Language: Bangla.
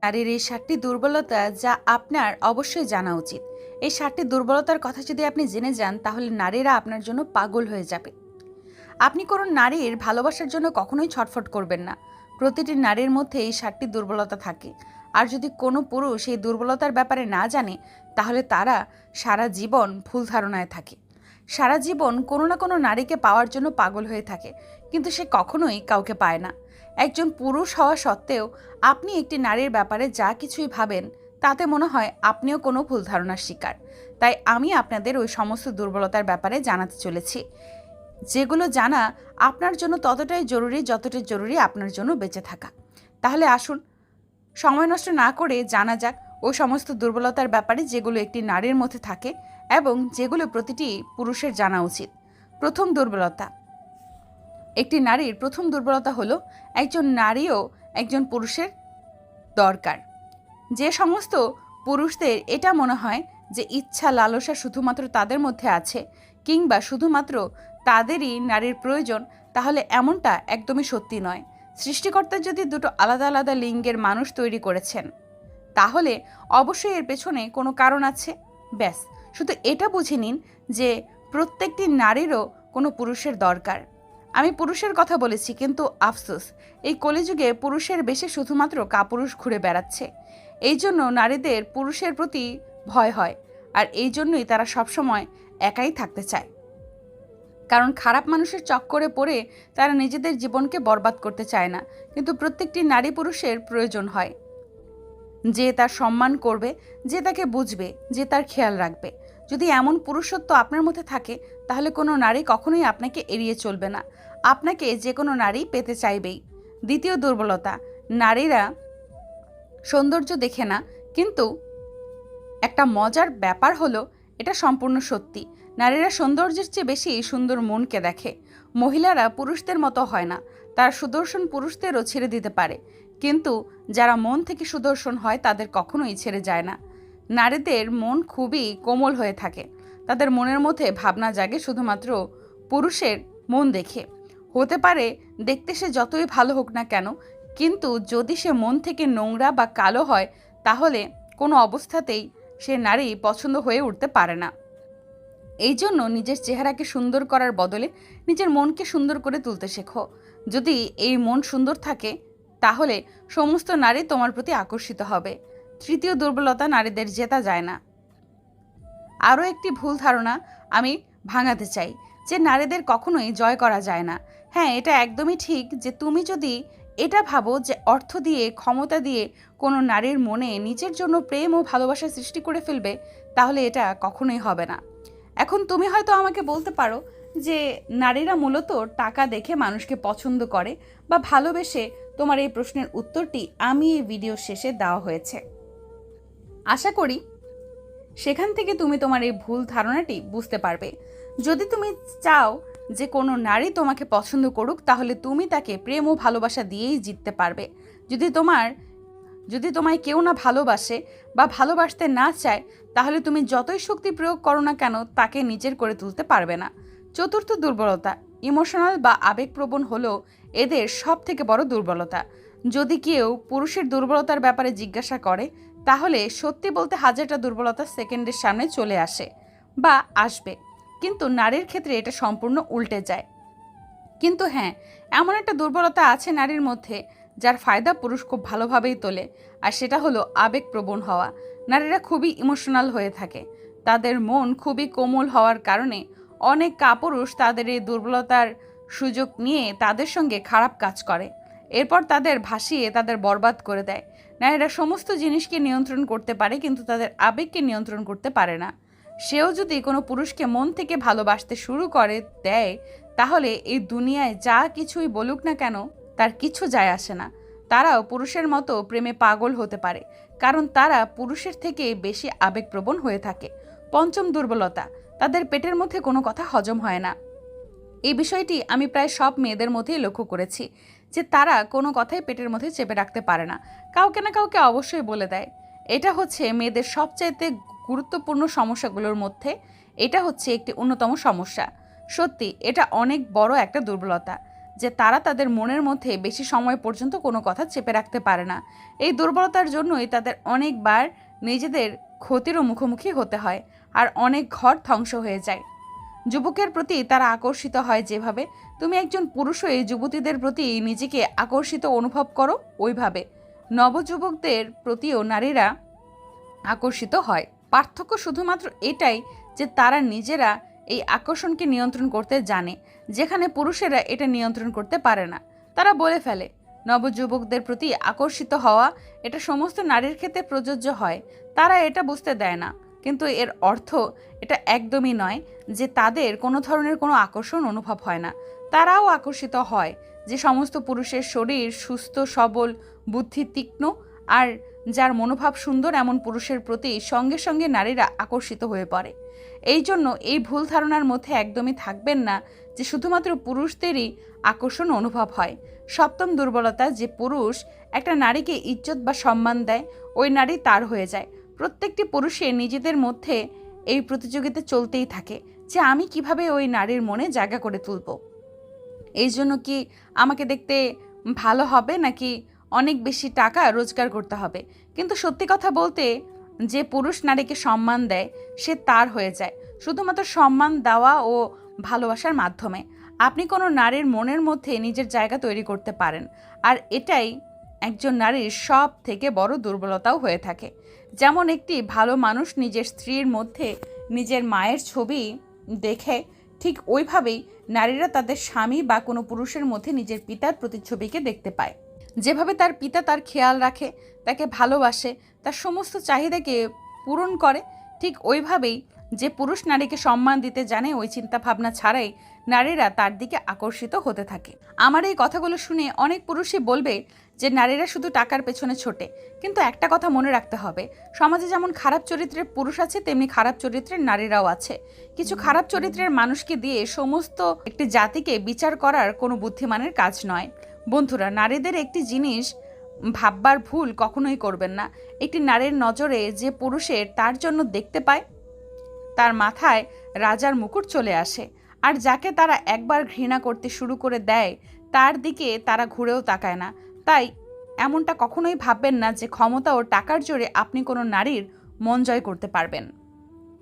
নারীর এই ৭টি দুর্বলতা যা আপনার অবশ্যই জানা উচিত। এই ৭টি দুর্বলতার কথা যদি আপনি জেনে যান তাহলে নারীরা আপনার জন্য পাগল হয়ে যাবে। আপনি কোনো নারীর ভালোবাসার জন্য কখনোই ছটফট করবেন না। প্রতিটি নারীর মধ্যে এই ৭টি দুর্বলতা থাকে। আর যদি কোনো পুরুষ এই দুর্বলতার ব্যাপারে না জানে তাহলে তারা সারা জীবন ভুল ধারণায় থাকে। সারা জীবন কোনো না কোনো নারীকে পাওয়ার জন্য পাগল হয়ে থাকে, কিন্তু সে কখনোই কাউকে পায় না। একজন পুরুষ হওয়া সত্ত্বেও আপনি একটি নারীর ব্যাপারে যা কিছুই ভাবেন তাতে মনে হয় আপনিও কোনো ভুল ধারণার শিকার। তাই আমি আপনাদের ওই সমস্ত দুর্বলতার ব্যাপারে জানাতে চলেছি, যেগুলো জানা আপনার জন্য ততটাই জরুরি যতটা জরুরি আপনার জন্য বেঁচে থাকা। তাহলে আসুন সময় নষ্ট না করে জানা যাক ওই সমস্ত দুর্বলতার ব্যাপারে যেগুলো একটি নারীর মধ্যে থাকে এবং যেগুলো প্রতিটি পুরুষের জানা উচিত। প্রথম দুর্বলতা, একটি নারীর প্রথম দুর্বলতা হলো একজন নারীও একজন পুরুষের দরকার। যে সমস্ত পুরুষদের এটা মনে হয় যে ইচ্ছা লালসা শুধুমাত্র তাদের মধ্যে আছে কিংবা শুধুমাত্র তাদেরই নারীর প্রয়োজন, তাহলে এমনটা একদমই সত্যি নয়। সৃষ্টিকর্তা যদি দুটো আলাদা আলাদা লিঙ্গের মানুষ তৈরি করেছেন তাহলে অবশ্যই এর পেছনে কোনো কারণ আছে। ব্যাস, শুধু এটা বুঝে নিন যে প্রত্যেকটি নারীরও কোনো পুরুষের দরকার। আমি পুরুষের কথা বলেছি, কিন্তু আফসোস এই কলিযুগে পুরুষের বেশে শুধুমাত্র কাপুরুষ ঘুরে বেড়াচ্ছে। এই জন্য নারীদের পুরুষের প্রতি ভয় হয়, আর এই জন্যই তারা সবসময় একাই থাকতে চায়। কারণ খারাপ মানুষের চক্করে পড়ে তারা নিজেদের জীবনকে বরবাদ করতে চায় না। কিন্তু প্রত্যেকটি নারী পুরুষের প্রয়োজন হয়, যে তার সম্মান করবে, যে তাকে বুঝবে, যে তার খেয়াল রাখবে। যদি এমন পুরুষত্ব আপনার মধ্যে থাকে তাহলে কোনো নারী কখনোই আপনাকে এড়িয়ে চলবে না। আপনাকে যে কোনো নারী পেতে চাইবেই। দ্বিতীয় দুর্বলতা, নারীরা সৌন্দর্য দেখে না, কিন্তু একটা মজার ব্যাপার হলো এটা সম্পূর্ণ সত্যি। নারীরা সৌন্দর্যের চেয়ে বেশি সুন্দর মনকে দেখে। মহিলারা পুরুষদের মতো হয় না, তারা সুদর্শন পুরুষদেরও ছেড়ে দিতে পারে, কিন্তু যারা মন থেকে সুদর্শন হয় তাদের কখনোই ছেড়ে যায় না। নারীদের মন খুবই কোমল হয়ে থাকে। তাদের মনের মধ্যে ভাবনা জাগে শুধুমাত্র পুরুষের মন দেখে। হতে পারে দেখতে সে যতই ভালো হোক না কেন, কিন্তু যদি সে মন থেকে নোংরা বা কালো হয় তাহলে কোনো অবস্থাতেই সে নারী পছন্দ হয়ে উঠতে পারে না। এই জন্য নিজের চেহারাকে সুন্দর করার বদলে নিজের মনকে সুন্দর করে তুলতে শেখো। যদি এই মন সুন্দর থাকে তাহলে সমস্ত নারী তোমার প্রতি আকর্ষিত হবে। তৃতীয় দুর্বলতা, নারীদের জেতা যায় না। আরও একটি ভুল ধারণা আমি ভাঙাতে চাই, যে নারীদের কখনোই জয় করা যায় না। হ্যাঁ, এটা একদমই ঠিক যে তুমি যদি এটা ভাবো যে অর্থ দিয়ে, ক্ষমতা দিয়ে কোনো নারীর মনে নিজের জন্য প্রেম ও ভালোবাসা সৃষ্টি করে ফেলবে, তাহলে এটা কখনোই হবে না। এখন তুমি হয়তো আমাকে বলতে পারো যে নারীরা মূলত টাকা দেখে মানুষকে পছন্দ করে বা ভালোবেসে। তোমার এই প্রশ্নের উত্তরটি আমি এই ভিডিও শেষে দেওয়া হয়েছে। আশা করি সেখান থেকে তুমি তোমার এই ভুল ধারণাটি বুঝতে পারবে। যদি তুমি চাও যে কোনো নারী তোমাকে পছন্দ করুক তাহলে তুমি তাকে প্রেম ও ভালোবাসা দিয়েই জিততে পারবে। যদি তোমায় কেউ না ভালোবাসে বা ভালোবাসতে না চায় তাহলে তুমি যতই শক্তি প্রয়োগ করো না কেন তাকে নিজের করে তুলতে পারবে না। চতুর্থ দুর্বলতা, ইমোশনাল বা আবেগপ্রবণ হলো এদের সব থেকে বড় দুর্বলতা। যদি কেউ পুরুষের দুর্বলতার ব্যাপারে জিজ্ঞাসা করে তাহলে সত্যি বলতে হাজারটা দুর্বলতা সেকেন্ডের সামনে চলে আসে বা আসবে, কিন্তু নারীর ক্ষেত্রে এটা সম্পূর্ণ উল্টে যায়। কিন্তু হ্যাঁ, এমন একটা দুর্বলতা আছে নারীর মধ্যে যার ফায়দা পুরুষ খুব ভালোভাবেই তোলে, আর সেটা হলো আবেগপ্রবণ হওয়া। নারীরা খুবই ইমোশনাল হয়ে থাকে। তাদের মন খুবই কোমল হওয়ার কারণে অনেক কাপুরুষ তাদের এই দুর্বলতার সুযোগ নিয়ে তাদের সঙ্গে খারাপ কাজ করে, এরপর তাদের ভাসিয়ে তাদের বরবাদ করে দেয়। নারীরা সমস্ত জিনিসকে নিয়ন্ত্রণ করতে পারে, কিন্তু তাদের আবেগকে নিয়ন্ত্রণ করতে পারে না। সেও যদি কোনো পুরুষকে মন থেকে ভালোবাসতে শুরু করে দেয় তাহলে এই দুনিয়ায় যা কিছুই বলুক না কেন তার কিছু যায় আসে না। তারাও পুরুষের মতো প্রেমে পাগল হতে পারে, কারণ তারা পুরুষের থেকে বেশি আবেগপ্রবণ হয়ে থাকে। পঞ্চম দুর্বলতা, তাদের পেটের মধ্যে কোনো কথা হজম হয় না। এই বিষয়টি আমি প্রায় সব মেয়েদের মধ্যেই লক্ষ্য করেছি, যে তারা কোনো কথাই পেটের মধ্যে চেপে রাখতে পারে না, কাউকে না কাউকে অবশ্যই বলে দেয়। এটা হচ্ছে মেয়েদের সবচাইতে গুরুত্বপূর্ণ সমস্যাগুলোর মধ্যে এটা হচ্ছে একটি অন্যতম সমস্যা। সত্যি এটা অনেক বড় একটা দুর্বলতা। যে তারা তাদের মনের মধ্যে বেশি সময় পর্যন্ত কোনো কথা চেপে রাখতে পারে না। এই দুর্বলতার জন্যই তাদের অনেকবার নিজেদের ক্ষতিরও মুখোমুখি হতে হয়, আর অনেক ঘর ধ্বংস হয়ে যায়। যুবকের প্রতি তারা আকর্ষিত হয় যেভাবে, তুমি একজন পুরুষও এই যুবতীদের প্রতি নিজেকে আকর্ষিত অনুভব করো ওইভাবে নবযুবকদের প্রতিও নারীরা আকর্ষিত হয়। পার্থক্য শুধুমাত্র এটাই যে তারা নিজেরা এই আকর্ষণকে নিয়ন্ত্রণ করতে জানে, যেখানে পুরুষেরা এটা নিয়ন্ত্রণ করতে পারে না। তারা বলে ফেলে নবযুবকদের প্রতি আকর্ষিত হওয়া এটা সমস্ত নারীর ক্ষেত্রে প্রযোজ্য হয়, তারা এটা বুঝতে দেয় না। কিন্তু এর অর্থ এটা একদমই নয় যে তাদের কোনো ধরনের কোনো আকর্ষণ অনুভব হয় না। তারাও আকর্ষিত হয় যে সমস্ত পুরুষের শরীর সুস্থ সবল, বুদ্ধি তীক্ষ্ণ আর যার মনোভাব সুন্দর এমন পুরুষের প্রতি সঙ্গে সঙ্গে নারীরা আকর্ষিত হয়ে পড়ে। এই জন্য এই ভুল ধারণার মধ্যে একদমই থাকবেন না যে শুধুমাত্র পুরুষদেরই আকর্ষণ অনুভব হয়। সপ্তম দুর্বলতা, যে পুরুষ একটা নারীকে ইজ্জত বা সম্মান দেয়, ওই নারী তার হয়ে যায়। প্রত্যেকটি পুরুষের নিজেদের মধ্যে এই প্রতিযোগিতা চলতেই থাকে যে আমি কিভাবে ওই নারীর মনে জায়গা করে তুলব। এই জন্য কি আমাকে দেখতে ভালো হবে নাকি অনেক বেশি টাকা রোজগার করতে হবে। কিন্তু সত্যি কথা বলতে, যে পুরুষ নারীকে সম্মান দেয় সে তার হয়ে যায় শুধুমাত্র সম্মান দেওয়া ও ভালোবাসার মাধ্যমে। আপনি কোনো নারীর মনের মধ্যে নিজের জায়গা তৈরি করতে পারেন, আর এটাই একজন নারীর সব থেকে বড় দুর্বলতাও হয়ে থাকে। যেমন একটি ভালো মানুষ নিজের স্ত্রীর মধ্যে নিজের মায়ের ছবি দেখে, ঠিক ওইভাবেই নারীরা তাদের স্বামী বা কোনো পুরুষের মধ্যে নিজের পিতার প্রতিচ্ছবিকে দেখতে পায়। যেভাবে তার পিতা তার খেয়াল রাখে, তাকে ভালোবাসে, তার সমস্ত চাহিদাকে পূরণ করে, ঠিক ওইভাবেই যে পুরুষ নারীকে সম্মান দিতে জানে, ওই চিন্তা ভাবনা ছাড়াই নারীরা তার দিকে আকর্ষিত হতে থাকে। আমার এই কথাগুলো শুনে অনেক পুরুষই বলবে যে নারীরা শুধু টাকার পেছনে ছোটে। কিন্তু একটা কথা মনে রাখতে হবে, সমাজে যেমন খারাপ চরিত্রের পুরুষ আছে, তেমনি খারাপ চরিত্রের নারীরাও আছে। কিছু খারাপ চরিত্রের মানুষকে দিয়ে সমস্ত একটি জাতিকে বিচার করার কোনো বুদ্ধিমানের কাজ নয়। বন্ধুরা, নারীদের একটি জিনিস ভাববার ভুল কখনোই করবেন না। একটি নারীর নজরে যে পুরুষের তার জন্য দেখতে পায়, তার মাথায় রাজার মুকুট চলে আসে, আর যাকে তারা একবার ঘৃণা করতে শুরু করে দেয় তার দিকে তারা ঘুরেও তাকায় না। তাই এমনটা কখনোই ভাববেন না যে ক্ষমতা ও টাকার জোরে আপনি কোনো নারীর মন জয় করতে পারবেন।